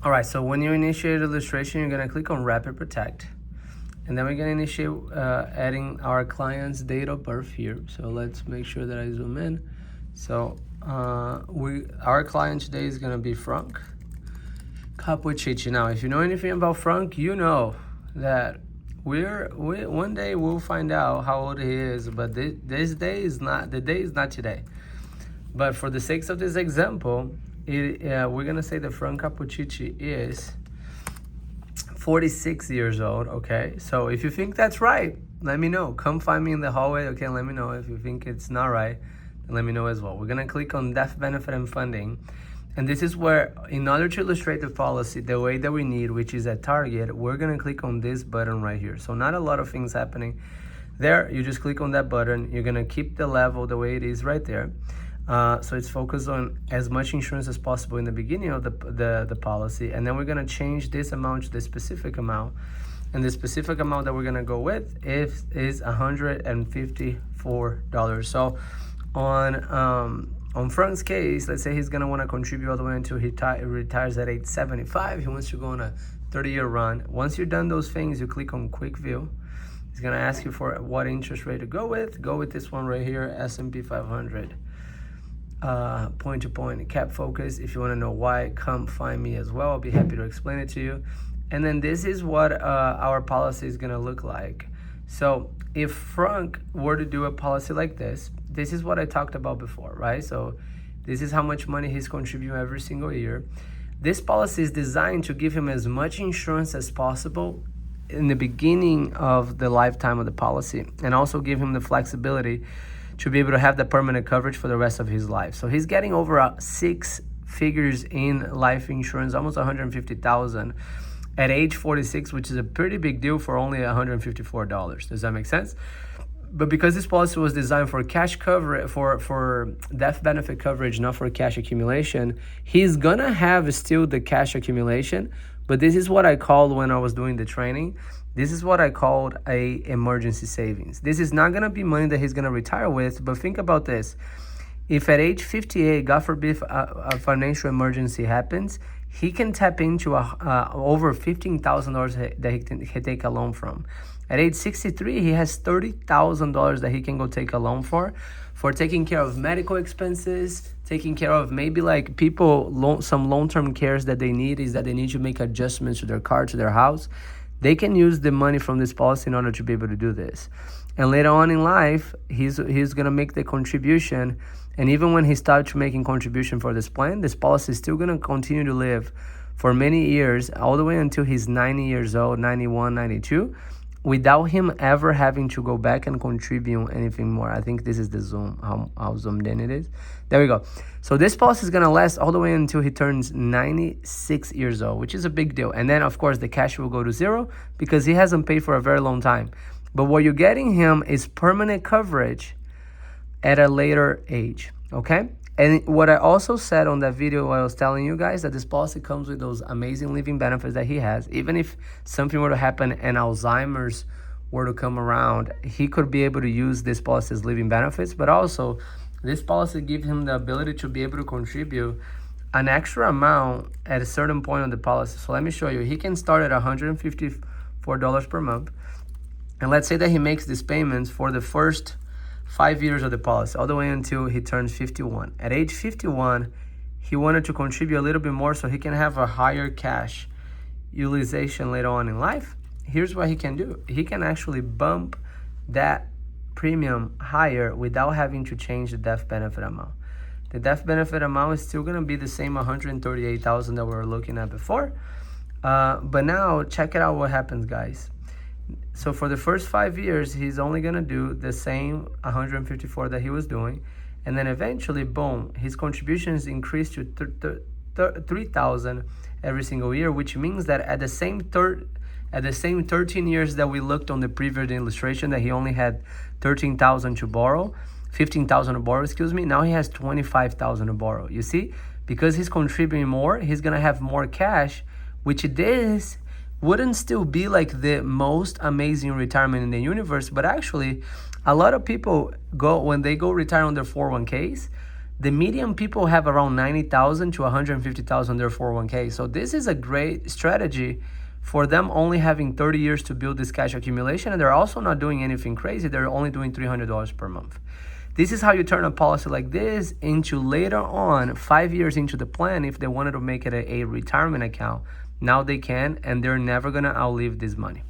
All right, so when you initiate illustration, you're gonna click on Rapid Protect. And then we're gonna initiate adding our client's date of birth here. So let's make sure that I zoom in. So our client today is gonna be Frank Cappuccici. Now, if you know anything about Frank, you know that we one day we'll find out how old he is, but this day is not, the day is not today. But for the sake of this example, we're gonna say that Frank Cappuccici is 46 years old, okay? So if you think that's right, let me know. Come find me in the hallway, okay? Let me know. If you think it's not right, then let me know as well. We're gonna click on death benefit and funding. And this is where, in order to illustrate the policy the way that we need, which is at target, we're gonna click on this button right here. So not a lot of things happening there. You just click on that button. You're gonna keep the level the way it is right there. So it's focused on as much insurance as possible in the beginning of the policy, and then we're gonna change this amount to the specific amount, and the specific amount that we're gonna go with is $154. So on Frank's case, let's say he's gonna want to contribute all the way until he retires at age 75. He wants to go on a 30-year run. Once you're done those things, you click on Quick View. He's gonna ask you for what interest rate to go with. Go with this one right here, S&P 500. Point-to-point cap focus. If you want to know why, come find me as well. I'll be happy to explain it to you. And then this is what our policy is going to look like. So if Frank were to do a policy like this is what I talked about before, right? So this is how much money he's contributing every single year. This policy is designed to give him as much insurance as possible in the beginning of the lifetime of the policy, and also give him the flexibility to be able to have the permanent coverage for the rest of his life. So he's getting over 6 figures in life insurance, almost 150,000 at age 46, which is a pretty big deal for only $154. Does that make sense? But because this policy was designed for cash coverage, for death benefit coverage, not for cash accumulation, he's gonna have still the cash accumulation. But this is what I called, when I was doing the training, this is what I called a emergency savings. This is not gonna be money that he's gonna retire with, but think about this. If at age 58, God forbid, a financial emergency happens, he can tap into over $15,000 that he can take a loan from. At age 63, he has $30,000 that he can go take a loan for taking care of medical expenses, taking care of maybe like people, some long-term cares that they need is that they need to make adjustments to their car, to their house. They can use the money from this policy in order to be able to do this. And later on in life, he's gonna make the contribution. And even when he starts making contribution for this plan, this policy is still gonna continue to live for many years, all the way until he's 90 years old, 91, 92, without him ever having to go back and contribute anything more. I think this is the zoom, how zoomed in it is. There we go. So this policy is gonna last all the way until he turns 96 years old, which is a big deal. And then of course the cash will go to zero because he hasn't paid for a very long time. But what you're getting him is permanent coverage at a later age, okay? And what I also said on that video, I was telling you guys that this policy comes with those amazing living benefits that he has. Even if something were to happen and Alzheimer's were to come around, he could be able to use this policy's living benefits, but also this policy gives him the ability to be able to contribute an extra amount at a certain point on the policy. So let me show you. He can start at $154 per month. And let's say that he makes these payments for the first 5 years of the policy, all the way until he turns 51. At age 51, he wanted to contribute a little bit more so he can have a higher cash utilization later on in life. Here's what he can do. He can actually bump that premium higher without having to change the death benefit amount. The death benefit amount is still gonna be the same $138,000 that we were looking at before. But now check it out what happens, guys. So for the first 5 years, he's only gonna do the same 154 that he was doing, and then eventually, boom, his contributions increased to 3,000 every single year, which means that at the same 13 years that we looked on the previous illustration, that he only had 13,000 to borrow, 15,000 to borrow, excuse me. Now he has 25,000 to borrow. You see, because he's contributing more, he's gonna have more cash, which this wouldn't still be like the most amazing retirement in the universe, but actually a lot of people when they go retire on their 401ks, The median people have around 90,000 to 150,000 in their 401k. So this is a great strategy for them, only having 30 years to build this cash accumulation, and they're also not doing anything crazy. They're only doing $300 per month. This is how you turn a policy like this into, later on, 5 years into the plan, if they wanted to make it a retirement account, now they can, and they're never gonna outlive this money.